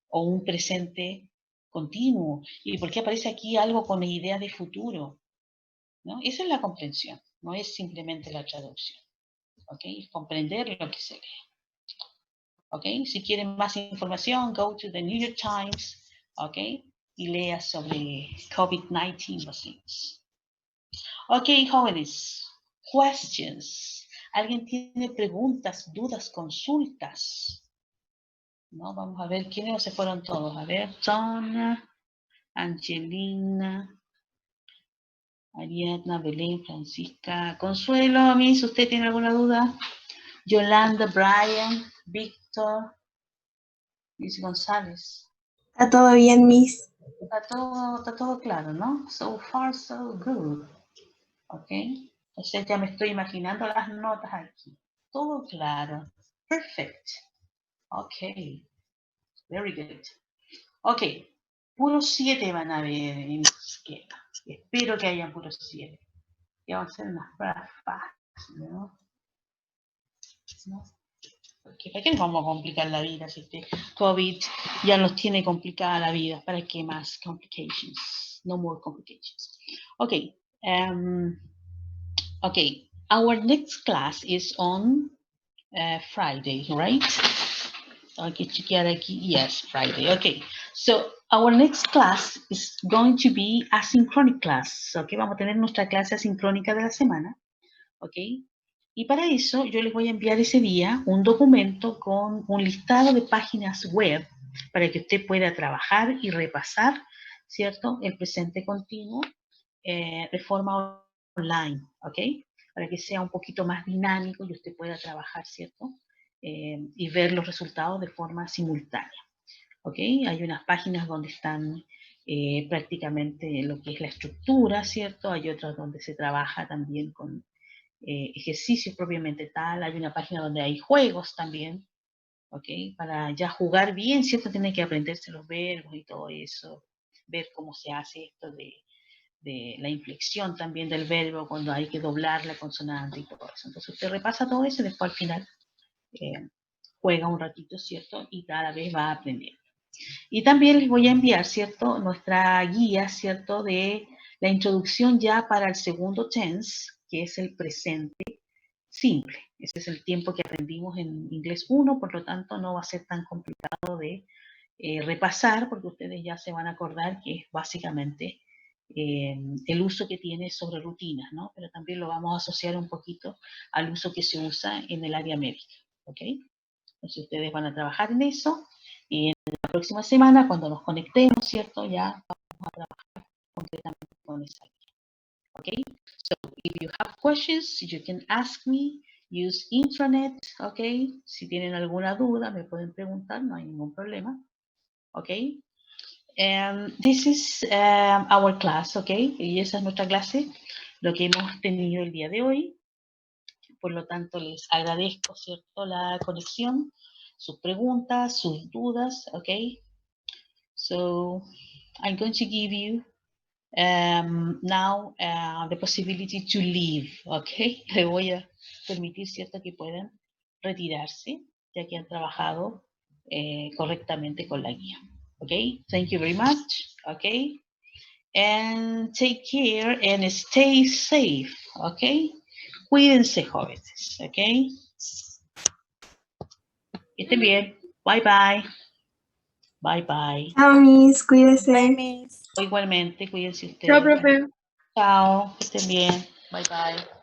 O un presente continuo. ¿Y por qué aparece aquí algo con idea de futuro? ¿No? Esa es la comprensión, no es simplemente la traducción. ¿Ok? Comprender lo que se lee. ¿Ok? Si quieren más información, go to the New York Times, ¿ok? Y lea sobre COVID-19 vaccines. Ok, jóvenes, questions. ¿Alguien tiene preguntas, dudas, consultas? ¿No? Vamos a ver quiénes se fueron todos. A ver, Tona, Angelina, Ariadna, Belén, Francisca, Consuelo, Miss, ¿usted tiene alguna duda? Yolanda, Brian, Víctor, Miss González. Está todo bien, Miss. Está todo claro, ¿no? So far, so good. ¿Ok? Entonces ya me estoy imaginando las notas aquí. Todo claro. Perfect. Ok. Very good. Ok. Puros 7 van a ver en el esquema. Espero que hayan puros 7. Y vamos a hacer unas pruebas fáciles, ¿no? ¿No? Porque ¿para qué nos vamos a complicar la vida si este COVID ya nos tiene complicada la vida? ¿Para qué más complications? No more complications. Ok. Okay, our next class is on Friday, right? Hay que chequear aquí. Yes, Friday. Okay, so our next class is going to be asynchronic class. Okay, vamos a tener nuestra clase asincrónica de la semana. Okay, y para eso yo les voy a enviar ese día un documento con un listado de páginas web para que usted pueda trabajar y repasar, ¿cierto?, el presente continuo de forma online, ¿ok? Para que sea un poquito más dinámico y usted pueda trabajar, ¿cierto? Y ver los resultados de forma simultánea, ¿ok? Hay unas páginas donde están prácticamente lo que es la estructura, ¿cierto? Hay otras donde se trabaja también con ejercicios propiamente tal. Hay una página donde hay juegos también, ¿ok? Para ya jugar bien, ¿cierto? Tiene que aprenderse los verbos y todo eso, ver cómo se hace esto de la inflexión también del verbo, cuando hay que doblar la consonante y todo eso. Entonces usted repasa todo eso y después al final juega un ratito, ¿cierto? Y cada vez va aprendiendo. Y también les voy a enviar, ¿cierto?, nuestra guía, ¿cierto?, de la introducción ya para el segundo tense, que es el presente simple. Ese es el tiempo que aprendimos en inglés 1, por lo tanto no va a ser tan complicado de repasar, porque ustedes ya se van a acordar que es básicamente el uso que tiene sobre rutinas, ¿no? Pero también lo vamos a asociar un poquito al uso que se usa en el área médica, ¿ok? Entonces ustedes van a trabajar en eso y en la próxima semana, cuando nos conectemos, ¿cierto?, ya vamos a trabajar completamente con esa guía, ¿ok? So, if you have questions, you can ask me. Use intranet, ¿ok? Si tienen alguna duda, me pueden preguntar, no hay ningún problema, ¿ok? This is our class, ¿ok? Y esa es nuestra clase, lo que hemos tenido el día de hoy. Por lo tanto, les agradezco, ¿cierto?, la conexión, sus preguntas, sus dudas, ¿ok? So, I'm going to give you now the possibility to leave, ¿ok? Le voy a permitir, ¿cierto?, que puedan retirarse, ya que han trabajado correctamente con la guía. Okay, thank you very much. Okay, and take care and stay safe. Okay, cuídense, jóvenes. Okay, que estén bien. Bye bye. Bye bye. Chao, Miss, cuídese. Bye, Miss. Igualmente, cuídense ustedes. Chao, profe. Chao, que estén bien. Bye bye.